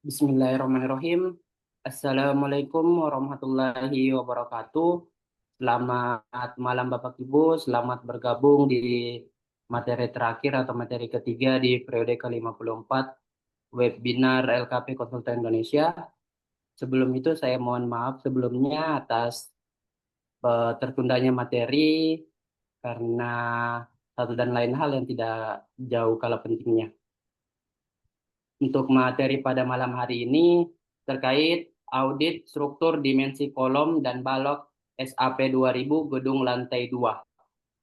Bismillahirrahmanirrahim. Assalamualaikum warahmatullahi wabarakatuh. Selamat malam Bapak Ibu, selamat bergabung di materi terakhir atau materi ketiga di periode ke-54 webinar LKP Konsultan Indonesia. Sebelum itu saya mohon maaf sebelumnya atas tertundanya materi karena satu dan lain hal yang tidak jauh kalah pentingnya. Untuk materi pada malam hari ini terkait audit struktur dimensi kolom dan balok SAP 2000 gedung lantai 2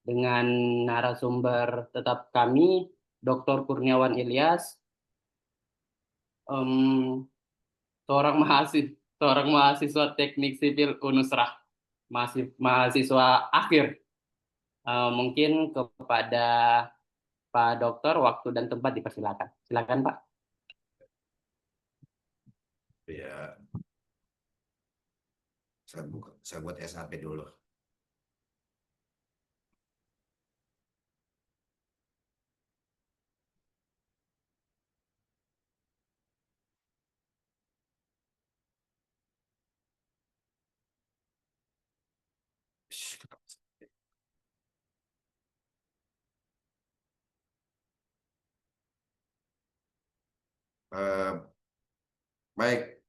dengan narasumber tetap kami Dr. Kurniawan Ilyas, em, seorang mahasiswa Teknik Sipil Unusrah, mahasiswa akhir. Mungkin kepada Pak Dokter waktu dan tempat dipersilakan. Silakan Pak. Ya, saya buat SAP dulu. Eh, Baik,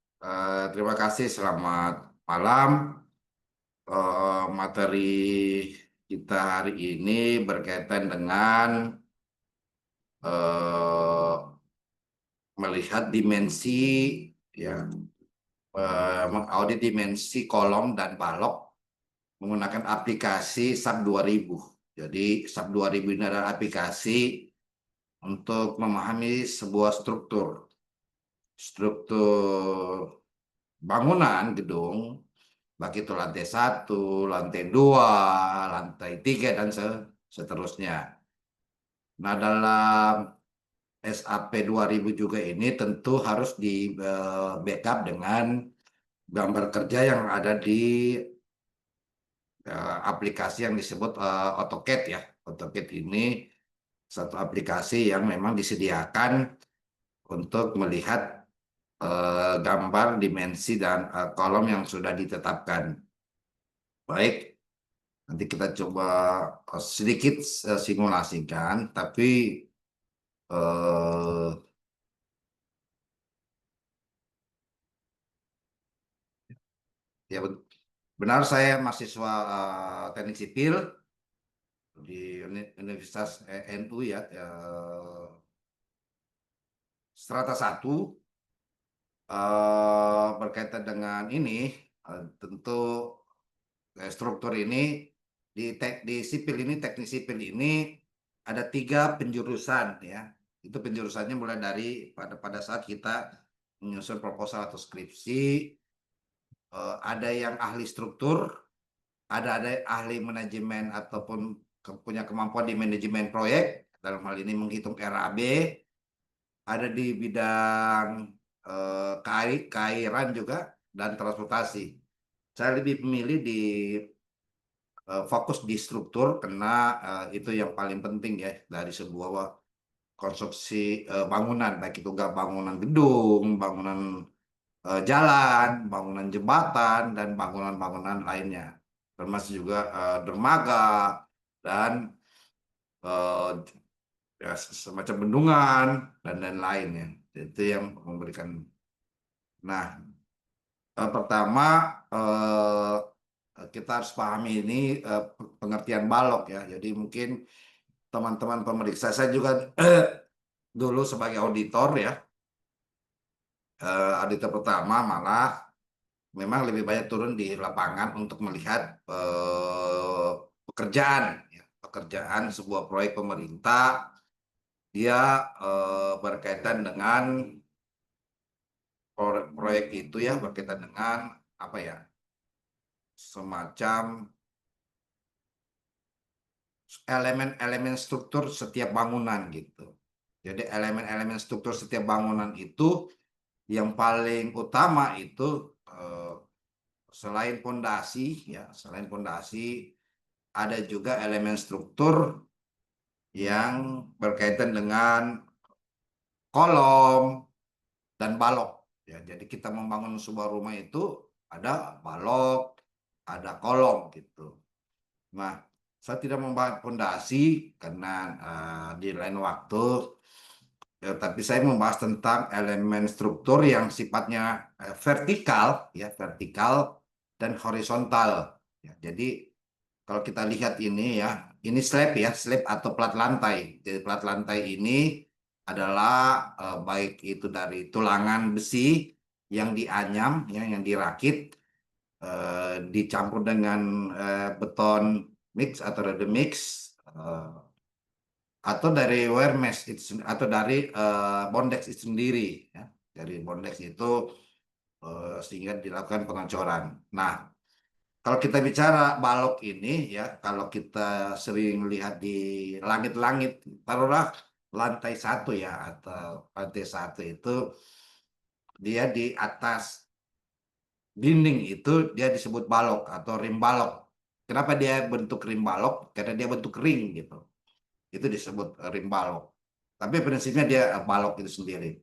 terima kasih. Selamat malam. Materi kita hari ini berkaitan dengan melihat dimensi, ya, mengaudit dimensi kolom dan balok menggunakan aplikasi SAP 2000. Jadi SAP 2000 ini adalah aplikasi untuk memahami sebuah struktur bangunan gedung, baik itu lantai 1, lantai 2, lantai 3, dan seterusnya. Nah, dalam SAP 2000 juga ini tentu harus di backup dengan gambar kerja yang ada di aplikasi yang disebut AutoCAD, ya. AutoCAD ini satu aplikasi yang memang disediakan untuk melihat gambar, dimensi, dan kolom yang sudah ditetapkan. Baik, nanti kita coba sedikit simulasikan, tapi eh, ya benar, saya mahasiswa teknik sipil di Universitas NU, ya, strata 1. Berkaitan dengan ini, tentu struktur ini di sipil ini, teknik sipil ini ada 3 penjurusan, ya. Itu penjurusannya mulai dari pada saat kita menyusun proposal atau skripsi, ada yang ahli struktur, ada ahli manajemen ataupun punya kemampuan di manajemen proyek, dalam hal ini menghitung RAB, ada di bidang keairan juga, dan transportasi. Saya lebih memilih di fokus di struktur karena itu yang paling penting, ya, dari sebuah konstruksi bangunan, baik itu bangunan gedung, bangunan jalan, bangunan jembatan, dan bangunan-bangunan lainnya, termasuk juga dermaga dan eh, ya, semacam bendungan dan lain-lain, ya. Itu yang memberikan. Nah, pertama kita harus pahami ini pengertian balok, ya. Jadi mungkin teman-teman pemeriksa, saya juga dulu sebagai auditor, ya, auditor pertama malah memang lebih banyak turun di lapangan untuk melihat pekerjaan, ya. Pekerjaan sebuah proyek pemerintah, dia berkaitan dengan proyek itu, ya, berkaitan dengan apa, ya, semacam elemen-elemen struktur setiap bangunan, gitu. Jadi elemen-elemen struktur setiap bangunan itu yang paling utama itu selain fondasi, ya, selain fondasi ada juga elemen struktur yang berkaitan dengan kolom dan balok. Ya, jadi kita membangun sebuah rumah itu ada balok, ada kolom gitu. Nah, saya tidak membahas fondasi karena di lain waktu, ya, tapi saya membahas tentang elemen struktur yang sifatnya vertikal, ya vertikal dan horizontal. Ya, jadi kalau kita lihat ini ya, ini slab ya, slab atau plat lantai. Jadi plat lantai ini adalah baik itu dari tulangan besi yang dianyam, ya, yang dirakit, dicampur dengan beton mix atau ready mix, atau dari wire mesh atau dari bondex itu sendiri. Ya. Dari bondex itu sehingga dilakukan pengecoran. Nah, kalau kita bicara balok ini ya, kalau kita sering lihat di langit-langit, taruhlah lantai satu ya, atau lantai satu itu dia di atas dinding itu dia disebut balok atau rim balok. Kenapa dia bentuk rim balok? Karena dia bentuk ring gitu. Itu disebut rim balok. Tapi prinsipnya dia balok itu sendiri.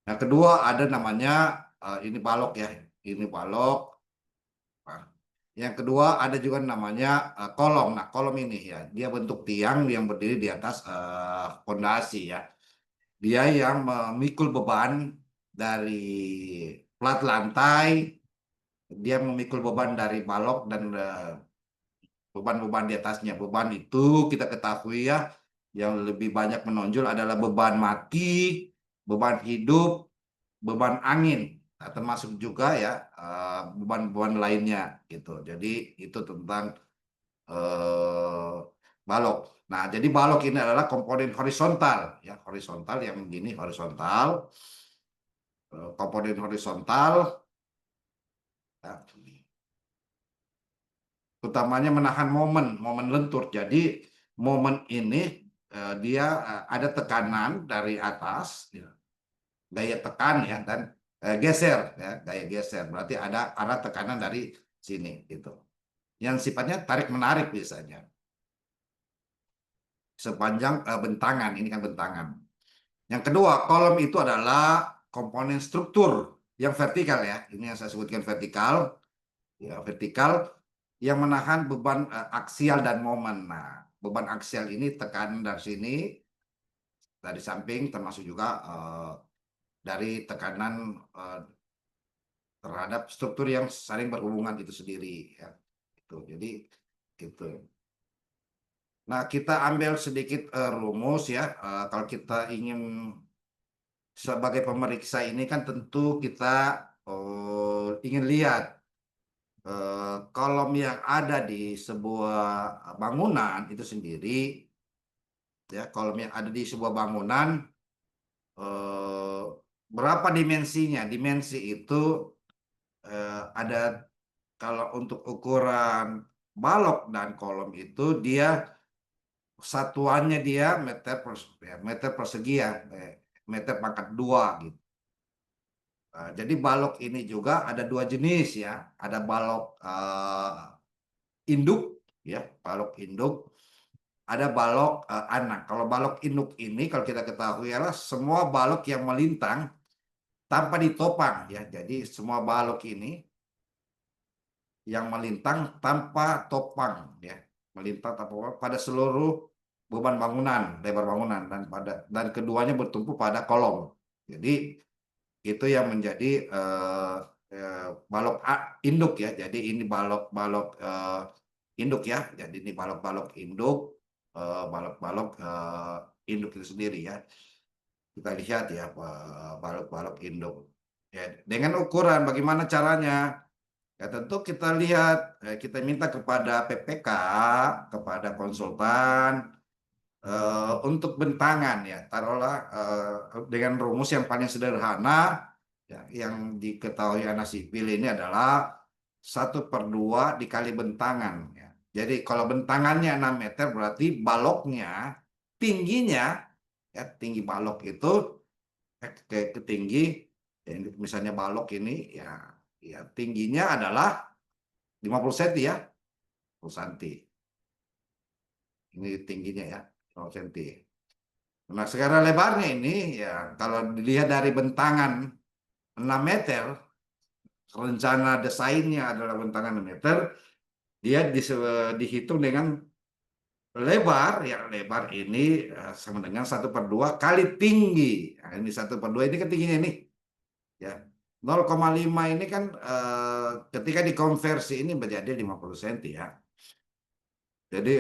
Yang kedua ada namanya ini balok ya, ini balok. Nah, yang kedua ada juga namanya kolom. Nah, kolom ini ya, dia bentuk tiang yang berdiri di atas fondasi ya. Dia yang memikul beban dari plat lantai, dia memikul beban dari balok dan beban-beban di atasnya. Beban itu kita ketahui ya, yang lebih banyak menonjol adalah beban mati, beban hidup, beban angin. Nah, termasuk juga ya beban-beban lainnya gitu. Jadi itu tentang eh, balok. Nah, jadi balok ini adalah komponen horizontal, ya horizontal yang begini horizontal, komponen horizontal, ya, utamanya menahan momen lentur. Jadi momen ini dia ada tekanan dari atas, ya, gaya tekan ya, dan geser, ya gaya geser. Berarti ada arah tekanan dari sini gitu. Yang sifatnya tarik menarik biasanya sepanjang bentangan. Ini kan bentangan. Yang kedua, kolom itu adalah komponen struktur yang vertikal ya. Ini yang saya sebutkan vertikal, ya vertikal yang menahan beban aksial dan momen. Nah, beban aksial ini tekanan dari sini, dari samping, termasuk juga dari tekanan terhadap struktur yang saling berhubungan itu sendiri. Ya. Jadi gitu. Nah, kita ambil sedikit rumus ya. Kalau kita ingin sebagai pemeriksa ini kan tentu kita ingin lihat kolom yang ada di sebuah bangunan itu sendiri, ya kolom yang ada di sebuah bangunan eh, berapa dimensinya. Dimensi itu ada, kalau untuk ukuran balok dan kolom itu dia satuannya dia meter persegi ya, meter pangkat 2 gitu. Jadi balok ini juga ada dua jenis ya, ada balok induk ya, balok induk, ada balok anak. Kalau balok induk ini kalau kita ketahui adalah semua balok yang melintang tanpa ditopang ya. Jadi semua balok ini yang melintang tanpa topang ya, melintang tanpa topang pada seluruh beban bangunan, lebar bangunan, dan keduanya bertumpu pada kolom. Jadi itu yang menjadi balok induk ya. Jadi ini balok-balok induk ya. Jadi ini balok-balok induk, balok-balok induk itu sendiri ya. Kita lihat ya balok-balok induk. Ya, dengan ukuran bagaimana caranya? Ya tentu kita lihat, kita minta kepada PPK, kepada konsultan untuk bentangan ya. Taruhlah dengan rumus yang paling sederhana ya, yang diketahui anak sipil ini adalah 1/2 dikali bentangan ya. Jadi kalau bentangannya 6 meter berarti baloknya tingginya, ya tinggi balok itu ke tinggi ya, misalnya balok ini ya, ya tingginya adalah 50 cm ya, 50 cm. Ini tingginya ya. cm. Nah, sekarang lebarnya ini ya kalau dilihat dari bentangan 6 meter, rencana desainnya adalah bentangan 6 meter, dia dihitung dengan lebar, ya lebar ini sama dengan 1/2 kali tinggi. Nah, ini 1/2 ini kan tingginya ini. Ya. 0,5 ini kan ketika dikonversi ini menjadi 50 cm ya. Jadi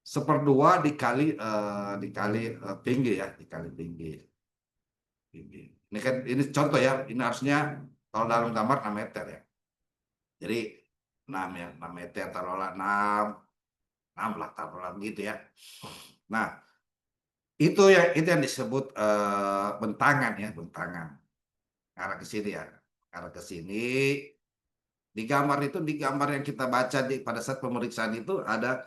1/2 dikali tinggi ya, dikali tinggi. Ini kan ini contoh ya, ini harusnya kalau dalam gambar 6 meter ya. Jadi 6 ya, 6 meter taruhlah 6 lah taruhlah gitu ya. Nah, itu yang disebut bentangan ya, bentangan. Arah ke sini ya. Arah ke sini. Di gambar itu, di gambar yang kita baca pada saat pemeriksaan itu ada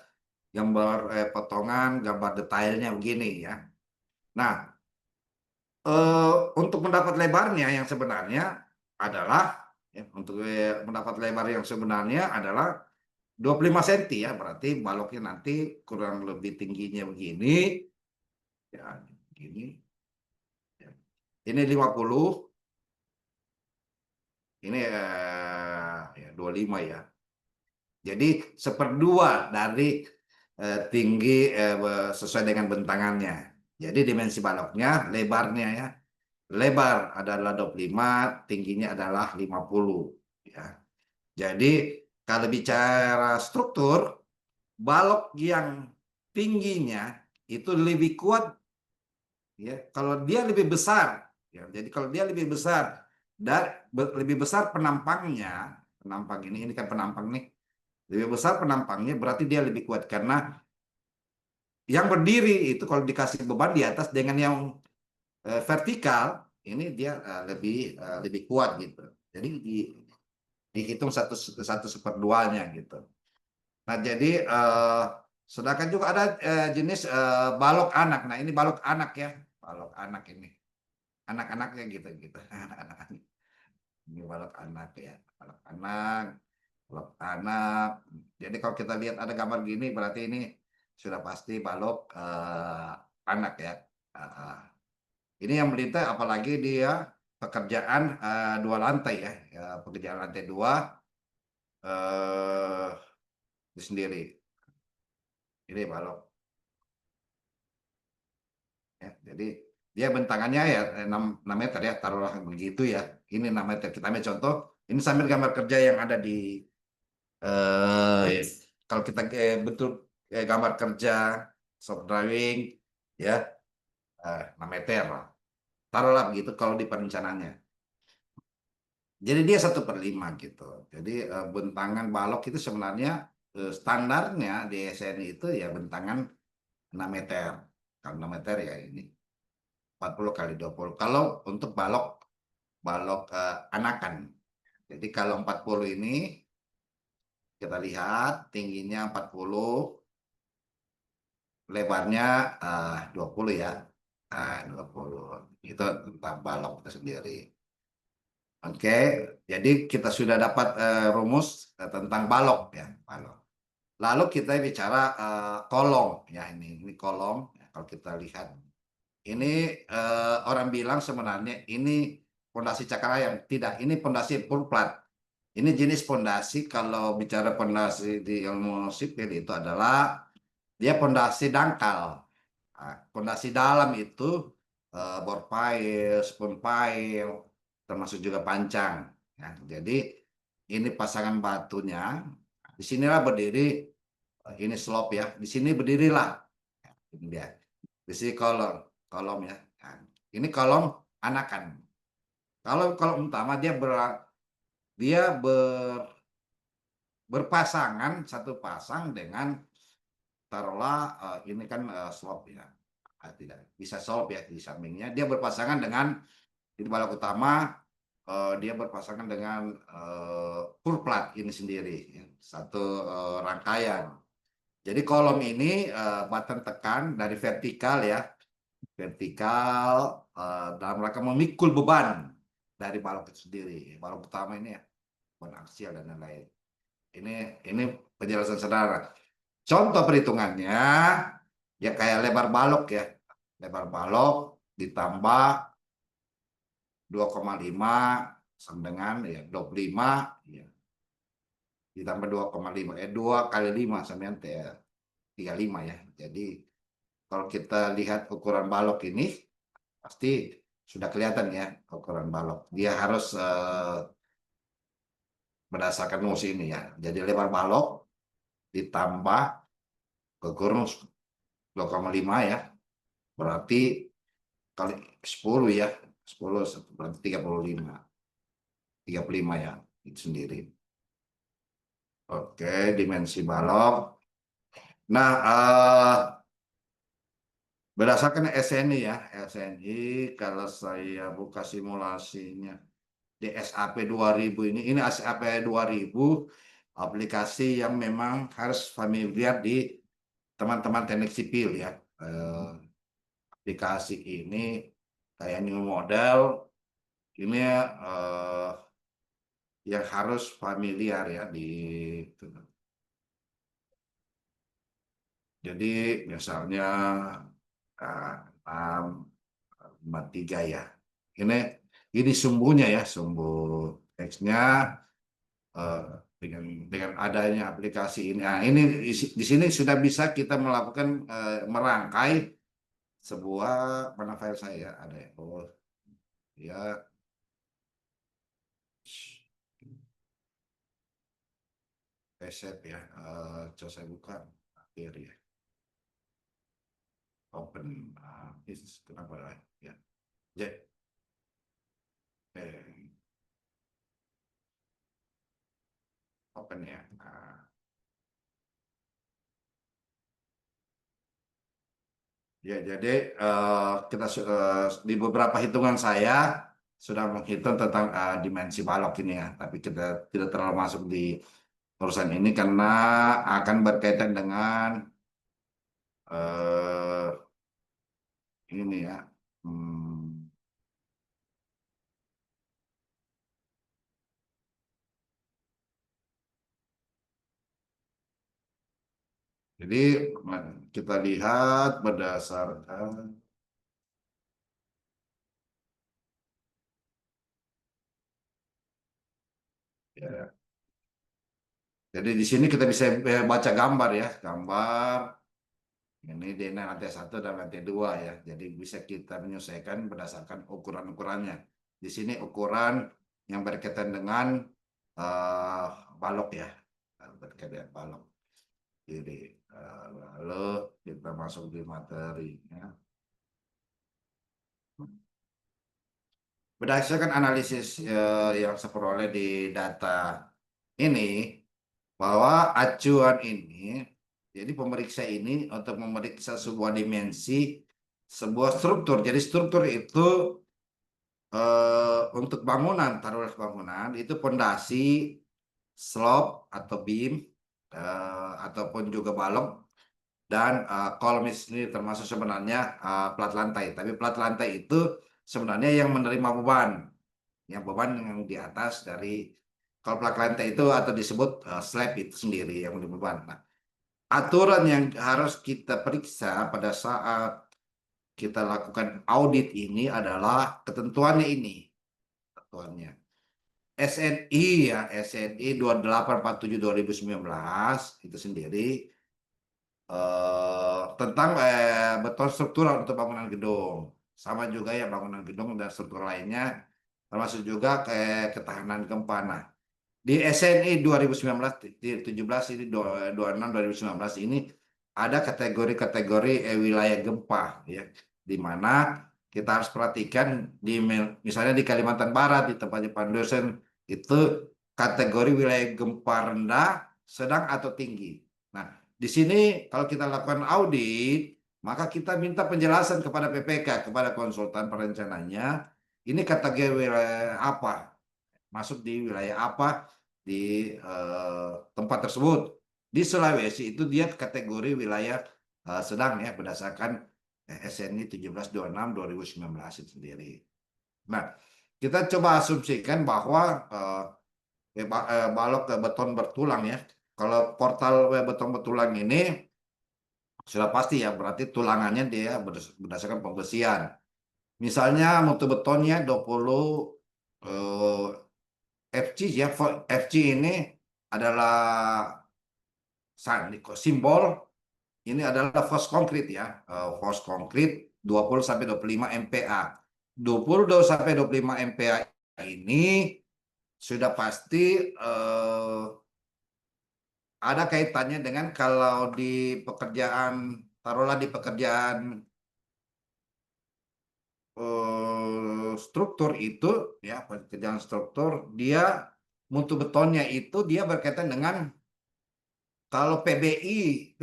gambar potongan, gambar detailnya begini ya. Nah, untuk mendapat lebarnya yang sebenarnya adalah ya, untuk mendapat lebar yang sebenarnya adalah 25 cm ya, berarti baloknya nanti kurang lebih tingginya begini ya, begini. Ya. Ini 50, ini ya 25 ya. Jadi 1/2 dari tinggi sesuai dengan bentangannya. Jadi dimensi baloknya, lebarnya ya. Lebar adalah 25, tingginya adalah 50 ya. Jadi kalau bicara struktur, balok yang tingginya itu lebih kuat ya kalau dia lebih besar ya. Jadi kalau dia lebih besar dan lebih besar penampangnya, penampang ini kan penampang nih. Lebih besar penampangnya berarti dia lebih kuat karena yang berdiri itu kalau dikasih beban di atas dengan yang vertikal ini dia lebih kuat gitu. Jadi dihitung satu seperduanya gitu. Nah jadi sedangkan juga ada jenis balok anak. Nah ini balok anak ya, balok anak ini, anak-anaknya gitu gitu. Ini balok anak ya, balok anak, balok anak. Jadi kalau kita lihat ada gambar gini berarti ini sudah pasti balok anak ya. Ini yang melintas apalagi dia pekerjaan 2 lantai ya, pekerjaan lantai 2 itu sendiri. Ini balok ya. Jadi dia bentangannya ya 6 meter ya, taruhlah begitu ya. Ini 6 meter. Kita ambil contoh, ini sambil gambar kerja yang ada di kalau kita bentuk gambar kerja soft drawing ya 6 meter lah. Taruhlah begitu kalau di perencanaannya. Jadi dia 1/5 gitu. Jadi bentangan balok itu sebenarnya standarnya di SNI itu ya bentangan 6 meter. Kalau 6 meter ya ini 40 kali 20. Kalau untuk balok balok anakan. Jadi kalau 40 ini kita lihat tingginya 40, lebarnya 20 ya. 20. Itu tentang balok itu sendiri. Oke, jadi kita sudah dapat rumus tentang balok ya, balok. Lalu kita bicara kolong ya, ini kolong ya, kalau kita lihat ini orang bilang sebenarnya ini pondasi Cakrayam, tidak, ini pondasi purplat. Ini jenis pondasi kalau bicara pondasi di ilmu sipil itu adalah dia pondasi dangkal. Nah, pondasi dalam itu bor pile, spoon pile, termasuk juga pancang. Ya, jadi ini pasangan batunya. Di sinilah berdiri ini slope ya. Di sini berdirilah. Ya, ini dia. Di sini kolom, kolom ya. Nah, ini kolom anakan. Kalau kolom utama dia berpasangan satu pasang dengan taruhlah ini kan slope ya. Tidak bisa slope ya di sampingnya. Dia berpasangan dengan di balok utama dia berpasangan dengan purplat ini sendiri ya. Satu rangkaian. Jadi kolom ini button tekan dari vertikal ya, vertikal dalam rangka memikul beban dari balok itu sendiri. Balok utama ini ya, beban aksial dan lain-lain. Ini penjelasan saudara. Contoh perhitungannya ya kayak lebar balok ya. Lebar balok ditambah 2,5 sama dengan ya 25 ya, ditambah 2,5 2 kali 5 sama dengan 35 ya. Jadi kalau kita lihat ukuran balok ini pasti sudah kelihatan ya ukuran balok. Dia harus berdasarkan rumus ini ya. Jadi lebar balok ditambah ukuran 2,5 ya. Berarti kali 10 ya. 10 berarti 35. 35 ya itu sendiri. Oke, dimensi balok. Nah, berdasarkan SNI ya, SNI kalau saya buka simulasinya di SAP 2000 ini SAP 2000 aplikasi yang memang harus familiar di teman-teman teknik sipil ya. Aplikasi ini kayak new model ini yang harus familiar ya di jadi misalnya 643 ya. Ini ini sumbunya ya, sumbu teksnya eh, dengan adanya aplikasi ini. Nah, ini di sini sudah bisa kita melakukan merangkai sebuah mana file saya ada ya. Oh ya. Reset ya. Coba saya buka akhir ya. Open. Kenapa ya? Ya. Open ya. Ya, jadi kita di beberapa hitungan saya sudah menghitung tentang dimensi balok ini ya, tapi kita tidak terlalu masuk di urusan ini karena akan berkaitan dengan eh, ini ya. Hmm, jadi kita lihat berdasarkan ya. Jadi di sini kita bisa baca gambar ya, gambar ini di lantai 1 dan lantai 2 ya. Jadi bisa kita menyesuaikan berdasarkan ukuran-ukurannya. Di sini ukuran yang berkaitan dengan eh, balok ya, berkaitan dengan balok. Jadi lalu kita masuk di materinya. Berdasarkan analisis yang saya peroleh di data ini, bahwa acuan ini, jadi pemeriksa ini untuk memeriksa sebuah dimensi, sebuah struktur. Jadi struktur itu untuk bangunan, taruhlah bangunan, itu pondasi, slope atau beam, ataupun juga balok, dan kolom ini termasuk sebenarnya plat lantai. Tapi plat lantai itu sebenarnya yang menerima beban, yang beban yang di atas dari kalau plat lantai itu atau disebut slab itu sendiri yang menerima beban. Nah, aturan yang harus kita periksa pada saat kita lakukan audit ini adalah ketentuannya ini. Ketentuannya. SNI ya, SNI 2847/2019 itu sendiri tentang beton struktural untuk bangunan gedung. Sama juga ya bangunan gedung dan struktur lainnya, termasuk juga ketahanan gempa. Nah, di SNI 2019 17 ini 26 2019 ini ada kategori-kategori wilayah gempa ya, di mana kita harus perhatikan di misalnya di Kalimantan Barat di tempatnya Pak dosen itu kategori wilayah gempa rendah, sedang atau tinggi. Nah, di sini kalau kita lakukan audit, maka kita minta penjelasan kepada PPK, kepada konsultan perencananya, ini kategori wilayah apa, masuk di wilayah apa di tempat tersebut. Di Sulawesi itu dia kategori wilayah sedang ya berdasarkan SNI 1726/2019 itu sendiri. Nah, kita coba asumsikan bahwa balok beton bertulang ya, kalau portal web beton betulan ini sudah pasti ya, berarti tulangannya dia berdasarkan pembersihan. Misalnya mutu betonnya 20 eh, FG ya. FG ini adalah simbol, ini adalah force concrete ya. Force concrete 20 sampai 25 MPa. 20 sampai 25 MPa ini sudah pasti ada kaitannya dengan kalau di pekerjaan, taruhlah di pekerjaan struktur itu ya, pekerjaan struktur, dia mutu betonnya itu dia berkaitan dengan, kalau PBI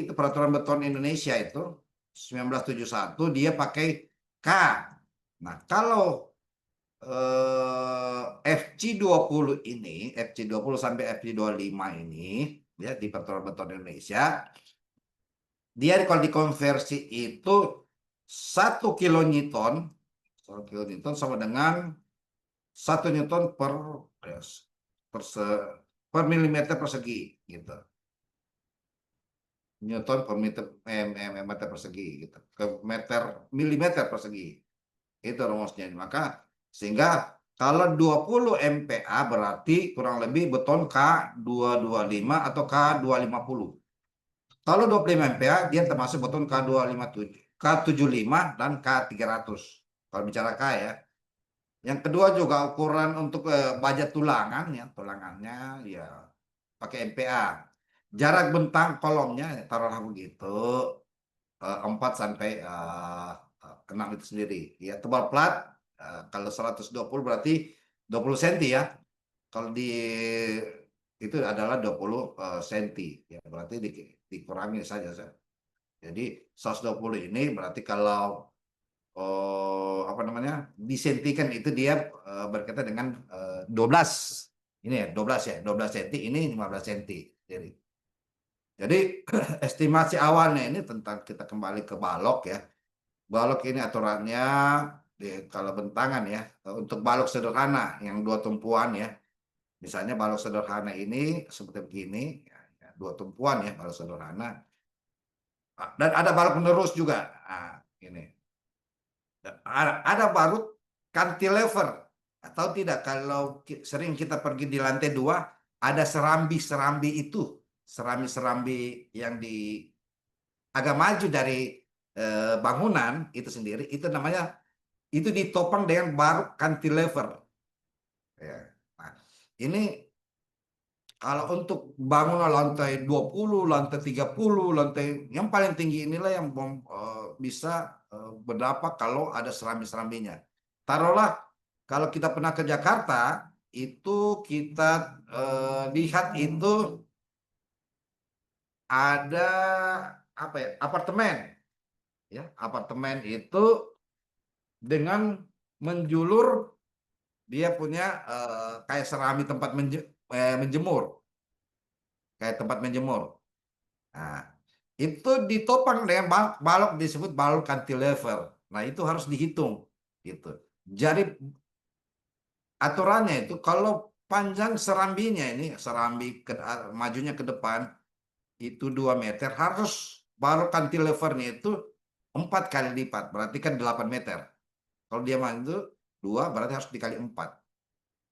itu peraturan beton Indonesia itu 1971 dia pakai K. Nah, kalau FC20 ini, FC20 sampai FC25 ini ya di peraturan beton Indonesia, dia kalau dikonversi itu 1 kilonewton, 1 kilonewton sama dengan 1 Newton per, per milimeter persegi gitu. Newton per meter persegi gitu. Ke milimeter persegi. Itu rumusnya. Maka sehingga kalau 20 MPa berarti kurang lebih beton K225 atau K250. Kalau 25 MPa dia termasuk beton K257, K75 dan K300. Kalau bicara K ya. Yang kedua juga ukuran untuk baja tulangan ya, tulangannya ya pakai MPa. Jarak bentang kolomnya taruhlah begitu 4 sampai 6 itu sendiri. Ya, tebal plat kalau 120 berarti 20 cm ya. Kalau di itu adalah 20 cm ya, berarti dikurangi saja. Jadi 120 ini berarti kalau apa namanya disentikan itu dia berkaitan dengan 12 ini ya, 12 ya, 12 cm, ini 15 cm. Jadi estimasi awalnya ini tentang, kita kembali ke balok ya. Balok ini aturannya kalau bentangan ya, untuk balok sederhana yang 2 tumpuan ya. Misalnya balok sederhana ini seperti begini, ya, 2 tumpuan ya balok sederhana. Dan ada balok penerus juga. Nah, ini. Ada balut cantilever atau tidak, kalau sering kita pergi di lantai 2 ada serambi-serambi itu, serambi-serambi yang di agak maju dari bangunan itu sendiri, itu namanya, itu ditopang dengan balut cantilever ya. Nah, ini kalau untuk bangunan lantai 20, lantai 30, lantai yang paling tinggi inilah yang bisa berdampak kalau ada serambi-serambinya. Taruhlah kalau kita pernah ke Jakarta, itu kita lihat itu ada apa ya, apartemen ya, apartemen itu dengan menjulur, dia punya kayak serambi tempat menjemur, kayak tempat menjemur. Nah, itu ditopang dengan balok disebut balok cantilever. Nah, itu harus dihitung gitu. Jadi aturannya itu kalau panjang serambinya ini, serambi majunya ke depan itu 2 meter, harus balok cantilevernya itu 4 kali lipat, berarti kan 8 meter. Kalau dia maju 2 berarti harus dikali 4.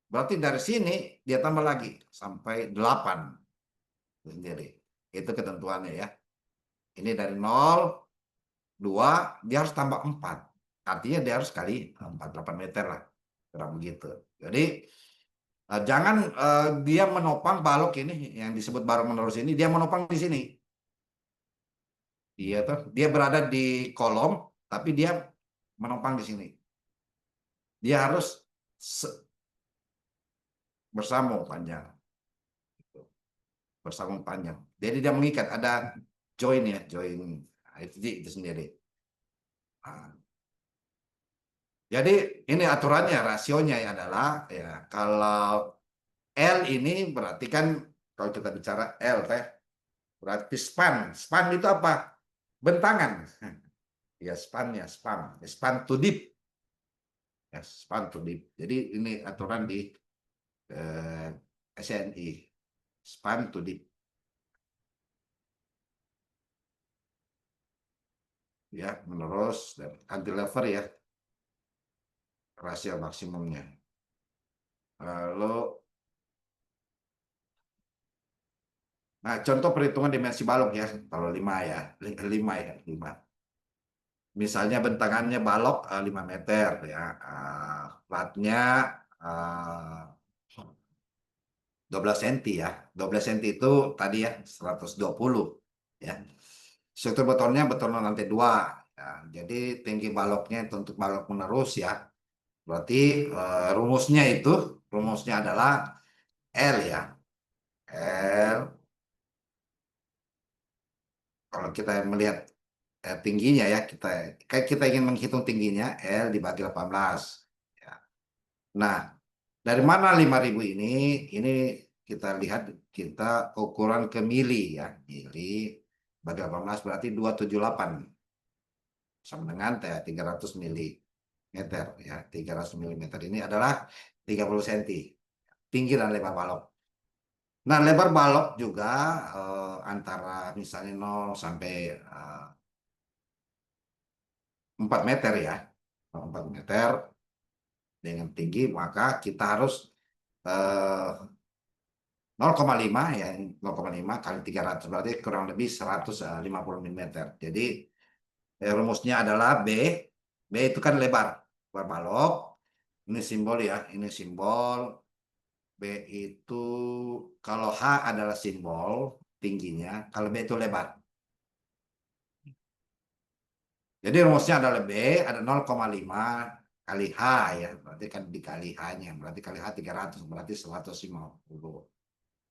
Berarti dari sini dia tambah lagi sampai 8 sendiri. Itu ketentuannya ya. Ini dari 0, 2, dia harus tambah 4. Artinya dia harus kali 4, 8 meter lah. Kurang begitu. Jadi jangan dia menopang balok ini, yang disebut balok menerus ini, dia menopang di sini. Dia berada di kolom, tapi dia menopang di sini. Dia harus bersambung panjang. Bersambung panjang. Jadi dia mengikat, ada join ya, join. Nah, itu sendiri. Nah, jadi ini aturannya, rasionya adalah ya, kalau L ini berarti kan, kalau kita bicara L teh berarti span. Span itu apa? Bentangan. Ya spannya, span to deep. Ya, span to deep. Jadi ini aturan di SNI. Span to deep. ya menerus dan cantilever ya rasio maksimumnya. Lalu, nah contoh perhitungan dimensi balok ya, kalau 5 ya, 5 ya, 5. Misalnya bentangannya balok 5 meter ya, platnya 12 cm ya. 12 cm itu tadi ya 120 ya. Struktur betonnya beton lantai 2 ya. Jadi tinggi baloknya itu untuk balok menerus ya. Berarti rumusnya adalah L ya. L kalau kita melihat tingginya ya, kita ingin menghitung tingginya L dibagi 18 ya. Nah, dari mana 5.000 ini? Ini kita lihat, kita ukuran ke mili ya. Mili bagi 18 berarti 278 sama dengan 300 milimeter ya. 300 milimeter ini adalah 30 cm tinggi dan lebar balok. Nah, lebar balok juga antara misalnya 0 sampai 4 meter ya. 4 meter dengan tinggi, maka kita harus eh, 0,5 ya, 0,5 kali 300 berarti kurang lebih 150 milimeter. Jadi rumusnya adalah B. B itu kan lebar balok. Ini simbol ya, ini simbol. B itu kalau H adalah simbol tingginya, kalau B itu lebar. Jadi rumusnya adalah B ada 0,5 kali H ya, berarti kan dikali H-nya, berarti kali H 300 berarti 150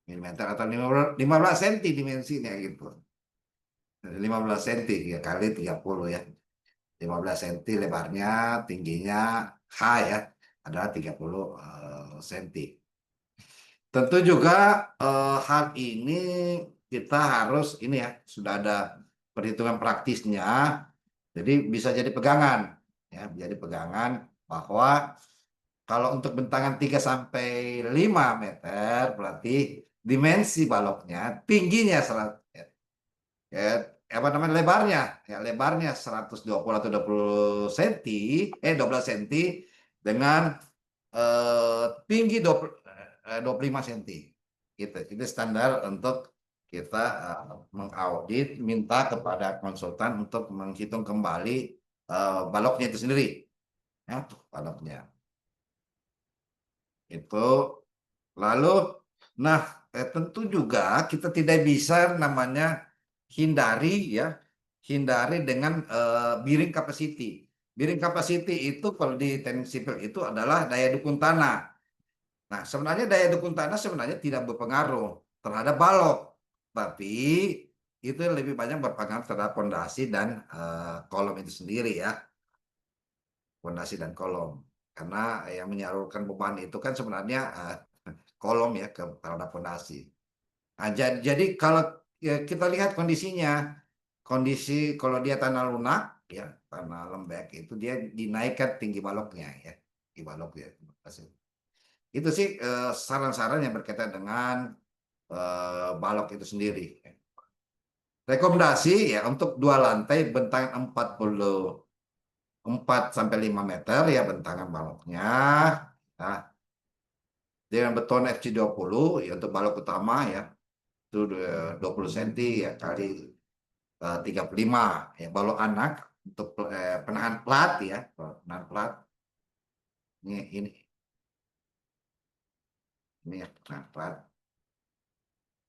milimeter atau 15 cm dimensinya gitu. 15 cm ya kali 30 ya. 15 cm lebarnya, tingginya H ya adalah 30 cm. Tentu juga hal ini kita harus ini ya, sudah ada perhitungan praktisnya. Jadi bisa jadi pegangan ya, jadi pegangan bahwa kalau untuk bentangan 3 sampai 5 meter berarti dimensi baloknya tingginya ya, apa namanya lebarnya 120 atau 20 cm 12 cm dengan tinggi 25 cm gitu. Itu standar untuk kita mengaudit, minta kepada konsultan untuk menghitung kembali baloknya itu sendiri ya, baloknya itu. Lalu, nah, tentu juga kita tidak bisa namanya hindari ya, hindari dengan bearing capacity. Bearing capacity itu kalau di teknik sipil itu adalah daya dukung tanah. Nah, sebenarnya daya dukung tanah sebenarnya tidak berpengaruh terhadap balok, tapi itu lebih banyak berpengaruh terhadap fondasi dan kolom itu sendiri ya, fondasi dan kolom. Karena yang menyalurkan beban itu kan sebenarnya kolom ya terhadap fondasi. Nah, jadi kalau ya, kita lihat kondisinya, kondisi kalau dia tanah lunak ya, tanah lembek itu dia dinaikkan tinggi baloknya ya, tinggi balok ya. Itu sih saran-saran yang berkaitan dengan balok itu sendiri. Rekomendasi ya untuk 2 lantai bentangan 44 sampai 5 meter ya bentangan baloknya. Nah, dengan beton FC20 ya untuk balok utama ya itu 20 cm ya kali 35 ya. Balok anak untuk penahan plat ya, penahan plat ini ya penahan plat.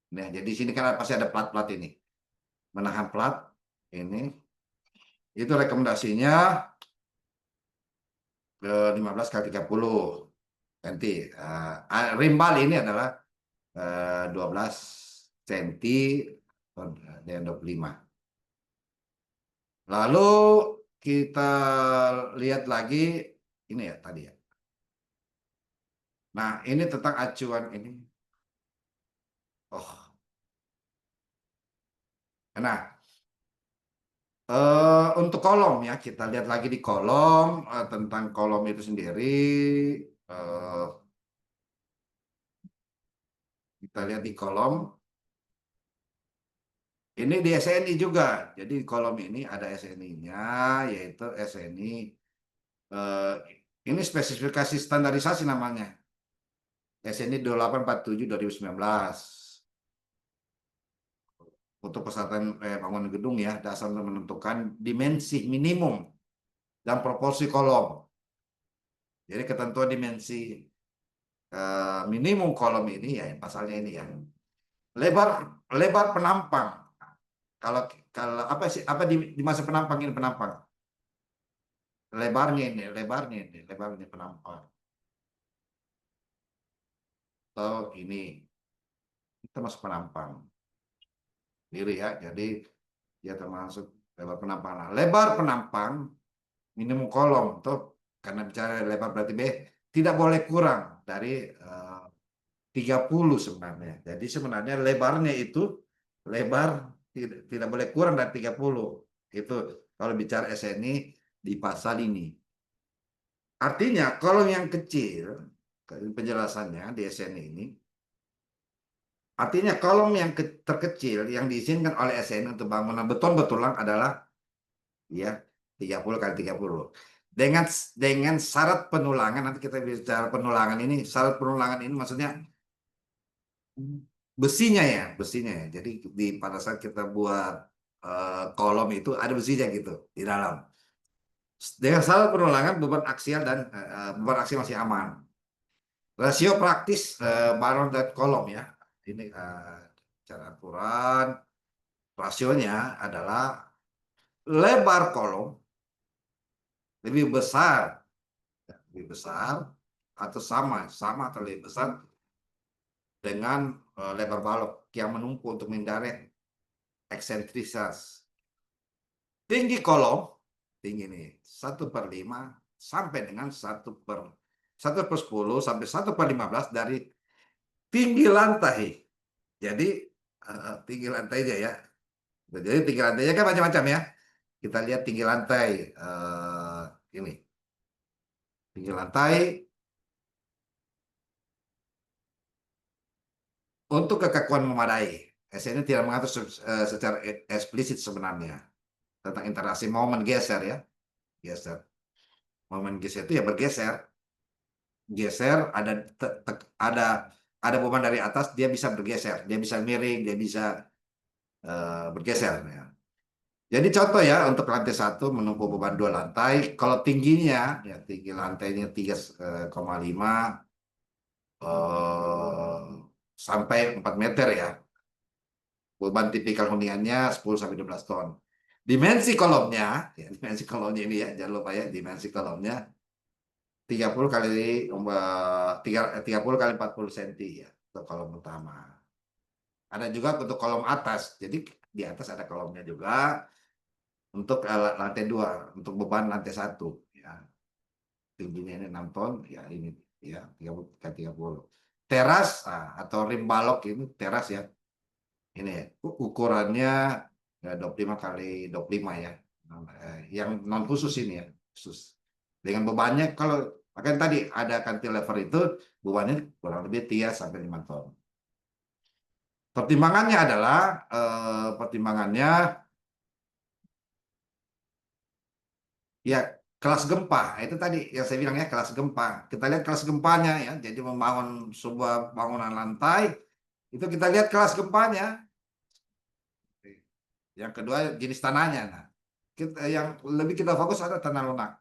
Nah, jadi sini kan pasti ada plat-plat ini. Menahan plat ini itu rekomendasinya 15 kali 30 cm. Rimbal ini adalah 12 cm dan 25. Lalu kita lihat lagi ini ya tadi ya. Nah, ini tentang acuan ini. Oh, nah, untuk kolom ya, kita lihat lagi di kolom tentang kolom itu sendiri. eh, kita lihat di kolom Ini di SNI juga. Jadi kolom ini ada SNI-nya, yaitu SNI. eh, ini spesifikasi standarisasi namanya. SNI 2847 2019. Untuk persyaratan bangunan gedung ya, dasar untuk menentukan dimensi minimum dan proporsi kolom. Jadi ketentuan dimensi minimum kolom ini ya pasalnya ini ya. Lebar lebar penampang. Kalau kalau apa sih apa di masa penampang ini penampang? Lebarnya ini penampang. Atau ini kita masuk penampang. Diri ya. Jadi dia termasuk lebar penampang. Nah, lebar penampang minimum kolom tuh karena bicara lebar berarti B tidak boleh kurang dari 30 sebenarnya. Jadi sebenarnya lebarnya itu lebar tidak boleh kurang dari 30. Itu kalau bicara SNI di pasal ini. Artinya kolom yang kecil penjelasannya di SNI ini artinya kolom yang terkecil yang diizinkan oleh SNI untuk bangunan beton betulan adalah ya 30 kali 30. Dengan syarat penulangan, nanti kita bicara penulangan ini, syarat penulangan ini maksudnya besinya ya. Jadi pada saat kita buat kolom itu ada besinya gitu di dalam. Dengan syarat penulangan beban aksial dan beban aksial masih aman. Rasio praktis baron dan kolom ya. Ini cara aturan rasionya adalah lebar kolom lebih besar atau sama atau lebih besar dengan lebar balok yang menumpuk untuk menghindari eksentrisitas. Tinggi kolom tinggi nih 1/5 sampai dengan 1/10 sampai 1/15 dari tinggi lantai. Jadi tinggi lantainya ya. Jadi tinggi lantainya kan macam-macam ya. Kita lihat tinggi lantai ini. Tinggi lantai untuk kekakuan memadai. SN ini tidak mengatur secara eksplisit sebenarnya tentang interaksi momen geser ya. Geser. Momen geser itu ya bergeser. Geser ada beban dari atas dia bisa bergeser, dia bisa miring, dia bisa bergeser ya. Jadi contoh ya untuk lantai 1 menumpuk beban 2 lantai, kalau tingginya ya tinggi lantainya 3,5 sampai 4 meter ya. Beban tipikal huniannya 10 sampai 12 ton. Dimensi kolomnya, ya, dimensi kolomnya ini ya, jangan lupa ya, dimensi kolomnya 30 kali 30 kali 40 cm ya untuk kolom utama. Ada juga untuk kolom atas. Jadi di atas ada kolomnya juga untuk lantai 2, untuk beban lantai 1 ya. Tingginya ini 6 ton ya ini ya 30 kali 30. Teras atau rim balok ini teras ya. Ini ya, ukurannya ya 25 kali 25 ya. Yang non khusus ini ya, khusus. Dengan bebannya kalau makanya tadi ada cantilever itu bebannya kurang lebih 3 sampai 5 ton. Pertimbangannya adalah pertimbangannya ya kelas gempa. Itu tadi yang saya bilang ya kelas gempa. Kita lihat kelas gempanya ya. Jadi membangun sebuah bangunan lantai itu kita lihat kelas gempanya. Yang kedua jenis tanahnya. Nah, yang lebih kita fokus ada tanah lunak,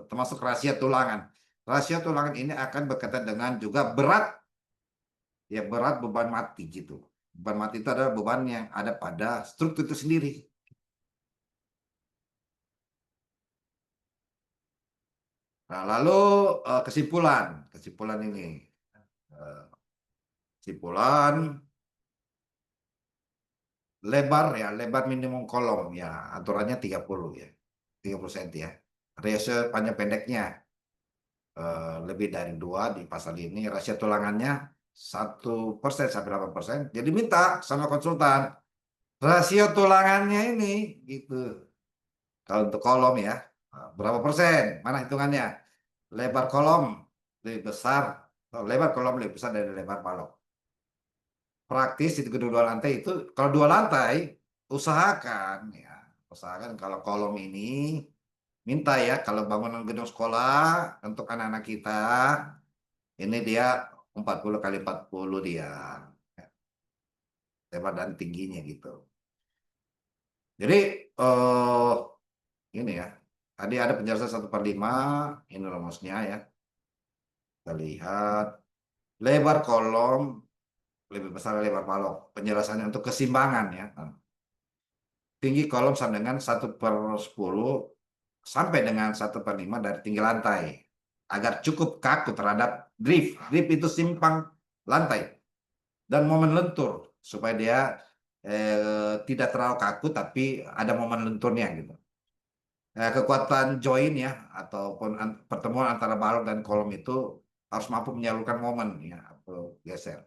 termasuk rasio tulangan. Rasio tulangan ini akan berkaitan dengan juga berat, ya berat beban mati gitu. Beban mati itu adalah beban yang ada pada struktur itu sendiri. Nah, lalu kesimpulan ini, kesimpulan lebar minimum kolom ya aturannya 30 ya, 30 cm ya. Rasio panjang pendeknya lebih dari 2 di pasal ini, rasio tulangannya 1% sampai 8%. Jadi minta sama konsultan rasio tulangannya ini gitu. Kalau untuk kolom ya berapa persen? Mana hitungannya? Lebar kolom lebih besar, lebar kolom lebih besar dari lebar balok. Praktis di gedung 2 lantai itu kalau 2 lantai usahakan kalau kolom ini minta ya kalau bangunan gedung sekolah untuk anak-anak kita ini dia 40 kali 40 dia lebar dan tingginya gitu. Jadi ini ya. Tadi ada penjelasan 1/5, ini rumusnya ya. Kita lihat lebar kolom lebih besar dari lebar balok. Penjelasannya untuk keseimbangan ya. Tinggi kolom sama dengan 1/10 sampai dengan 1/5 dari tinggi lantai. Agar cukup kaku terhadap drift. Drift itu simpang lantai. Dan momen lentur. Supaya dia tidak terlalu kaku tapi ada momen lenturnya gitu. Kekuatan join ya ataupun pertemuan antara balok dan kolom itu harus mampu menyalurkan momen ya atau geser.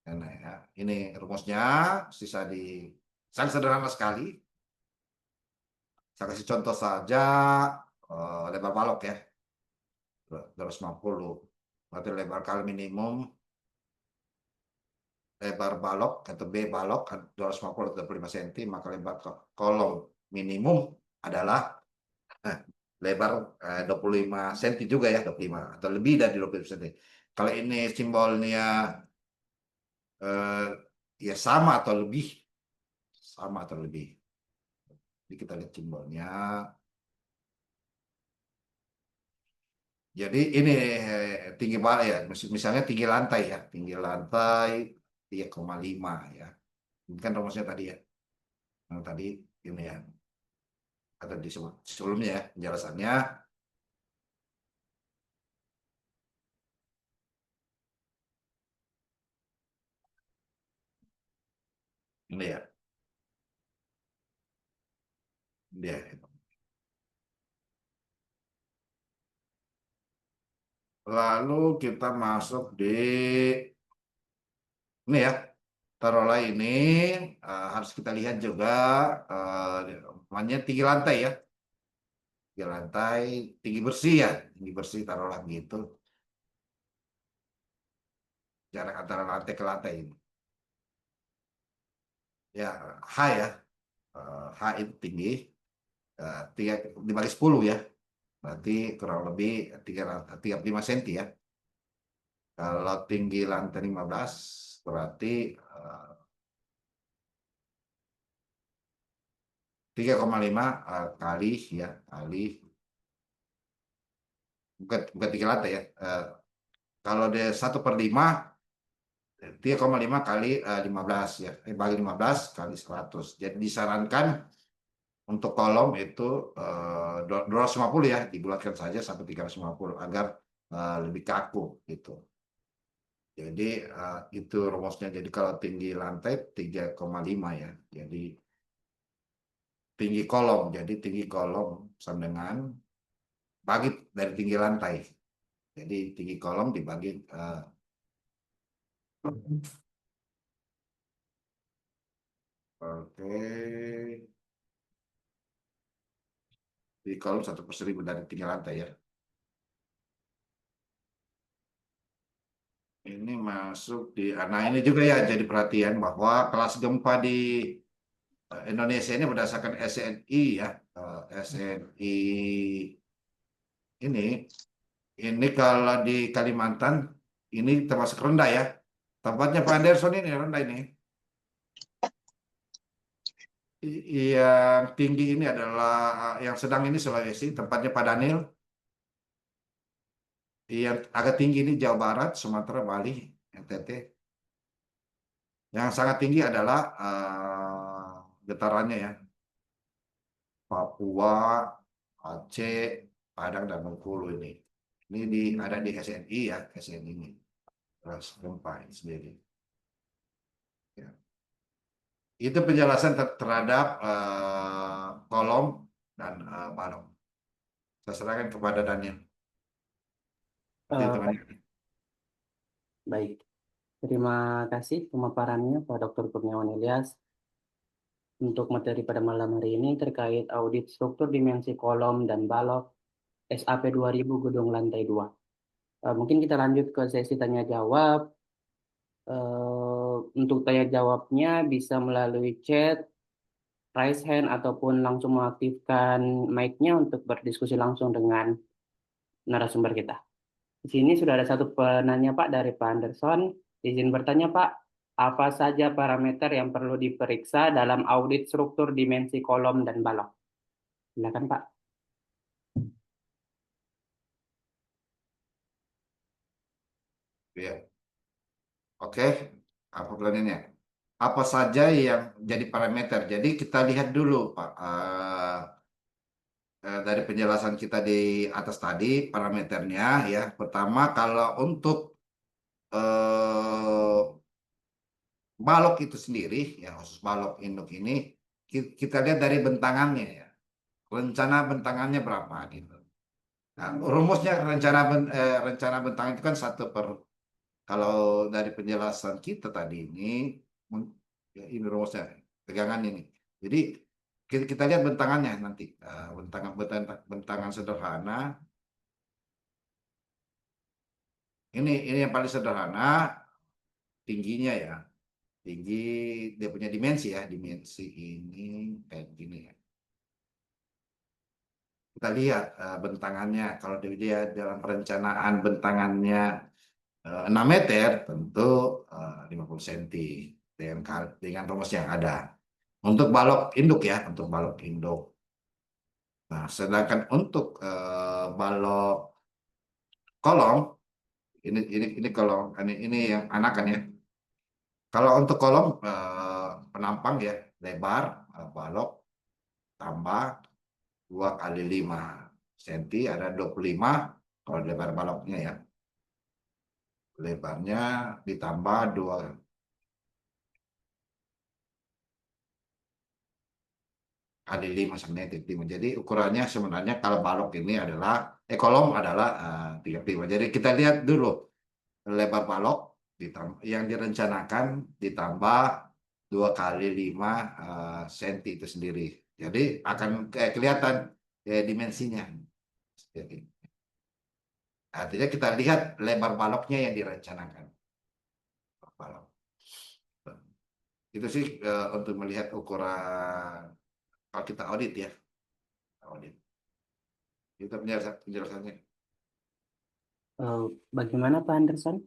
Nah, ya, ini rumusnya sisa di sangat sederhana sekali. Saya kasih contoh saja lebar balok ya 250. Berarti lebar kali minimum lebar balok atau B balok 250 atau 25 cm, maka lebar kolom minimum adalah lebar 25 cm juga ya, 25 atau lebih dari 25 cm. Kalau ini simbolnya ya sama atau lebih. Jadi kita lihat simbolnya. Jadi ini tinggi balok ya, misalnya tinggi lantai ya, tinggi lantai 3,5 ya. Ini kan rumusnya tadi ya. Yang tadi ini ya. Atau di sebelumnya ya penjelasannya. Ini ya. Dia. Lalu kita masuk di ini ya. Taruhlah ini harus kita lihat juga namanya tinggi lantai ya. Tinggi lantai, tinggi bersih ya. Tinggi bersih taruhlah gitu. Jarak antara lantai ke lantai ini. Ya, H ya. H itu tinggi. 3 dibagi 10 ya. Berarti kurang lebih 35 cm ya. Kalau tinggi lantai 15 berarti 3,5 kali ya kali bukan 3 lantai ya. Kalau dia 1/5 3,5 kali 15 ya. Bagi 15 kali 100. Jadi disarankan untuk kolom itu 250 ya, dibulatkan saja sampai 350 agar lebih kaku gitu. Jadi itu rumusnya. Jadi kalau tinggi lantai 3,5 ya. Jadi tinggi kolom. Jadi tinggi kolom sama dengan bagi dari tinggi lantai. Jadi tinggi kolom dibagi oke. Di kolom 1/1000 dari tinggi lantai ya. Ini masuk di, nah ini juga ya jadi perhatian bahwa kelas gempa di Indonesia ini berdasarkan SNI ya, SNI ini kalau di Kalimantan ini termasuk rendah ya. Tempatnya Pak Anderson ini rendah ini. Yang tinggi ini adalah yang sedang ini Sulawesi, tempatnya Pak Daniel. Yang agak tinggi ini Jawa Barat, Sumatera, Bali, NTT. Yang sangat tinggi adalah getarannya ya. Papua, Aceh, Padang, dan Bengkulu ini. Ini ada di SNI ya, SNI ini. Terus gempa ini sendiri. Ya. Itu penjelasan terhadap kolom dan balok. Saya serahkan kepada Daniel. Baik, baik. Terima kasih pemaparannya Pak Dr. Kurniawan Ilyas. Untuk materi pada malam hari ini terkait audit struktur dimensi kolom dan balok SAP 2000 gedung lantai 2. Mungkin kita lanjut ke sesi tanya jawab. untuk tanya jawabnya bisa melalui chat, raise hand, ataupun langsung mengaktifkan mic-nya untuk berdiskusi langsung dengan narasumber kita. Di sini sudah ada satu penanya Pak dari Pak Anderson. Izin bertanya Pak, apa saja parameter yang perlu diperiksa dalam audit struktur dimensi kolom dan balok? Silakan Pak. Ya. Oke, apa plannya? Apa saja yang jadi parameter? Jadi kita lihat dulu, Pak. Dari penjelasan kita di atas tadi, parameternya ya. Pertama, kalau untuk eh, balok itu sendiri, ya khusus balok induk ini, kita lihat dari bentangannya ya. Rencana bentangannya berapa gitu. Nah, rumusnya rencana bentangan itu kan satu per. Kalau dari penjelasan kita tadi ini, ya ini rumusnya, pegangan ini. Jadi kita lihat bentangannya nanti. Bentangan sederhana. Ini yang paling sederhana, tingginya ya. Tinggi dia punya dimensi ya. Dimensi ini kayak gini ya. Kita lihat bentangannya. Kalau dia dalam perencanaan bentangannya 6 meter, tentu 50 cm dengan rumus yang ada. Untuk balok induk ya, untuk balok induk. Nah, sedangkan untuk balok kolom, ini kolom, ini yang anakan ya. Kalau untuk kolom penampang ya, lebar balok tambah 2 kali 5 cm ada 25 kalau lebar baloknya ya. Lebarnya ditambah 2 kali 5 sampai titik 5. Jadi ukurannya sebenarnya kalau balok ini adalah kolom adalah 35. Jadi kita lihat dulu lebar balok yang direncanakan ditambah 2 kali 5 cm itu sendiri. Jadi akan kelihatan dimensinya. Jadi, artinya kita lihat lebar baloknya yang direncanakan. Balok. Itu sih untuk melihat ukuran kalau kita audit ya. Audit. Itu penjelasannya. Bagaimana Pak Anderson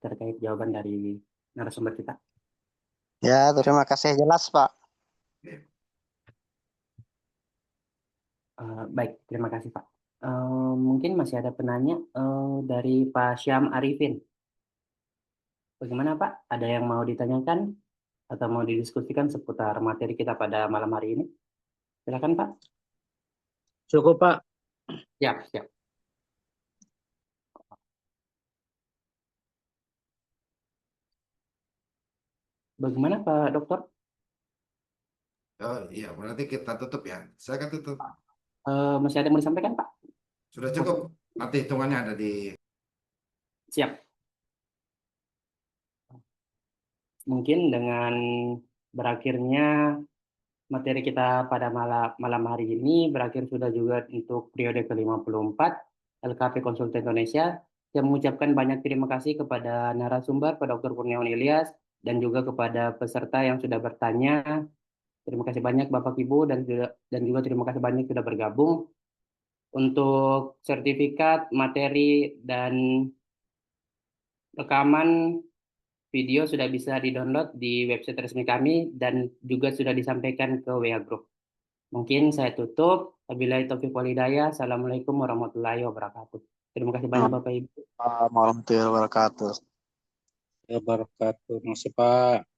terkait jawaban dari narasumber kita? Ya, terima kasih jelas, Pak. Baik, terima kasih Pak. Mungkin masih ada penanya dari Pak Syam Arifin. Bagaimana Pak? Ada yang mau ditanyakan atau mau didiskusikan seputar materi kita pada malam hari ini? Silakan Pak. Cukup, Pak. Siap, siap. Bagaimana Pak Dokter? Oh iya, berarti kita tutup ya. Saya akan tutup. Masih ada yang mau disampaikan Pak? Sudah cukup. Nanti hitungannya ada di. Siap. Mungkin dengan berakhirnya materi kita pada malam hari ini, berakhir sudah juga untuk periode ke-54 LKP Konsultan Indonesia. Saya mengucapkan banyak terima kasih kepada narasumber, Pak Dr. Kurniawan Ilyas, dan juga kepada peserta yang sudah bertanya. Terima kasih banyak Bapak Ibu dan juga terima kasih banyak sudah bergabung. Untuk sertifikat, materi, dan rekaman video sudah bisa di-download di website resmi kami dan juga sudah disampaikan ke WA Group. Mungkin saya tutup. Wabillahi taufiq wal hidayah. Assalamualaikum warahmatullahi wabarakatuh. Terima kasih banyak Bapak Ibu. Warahmatullahi wabarakatuh. Wabarakatuh. Masih, Pak.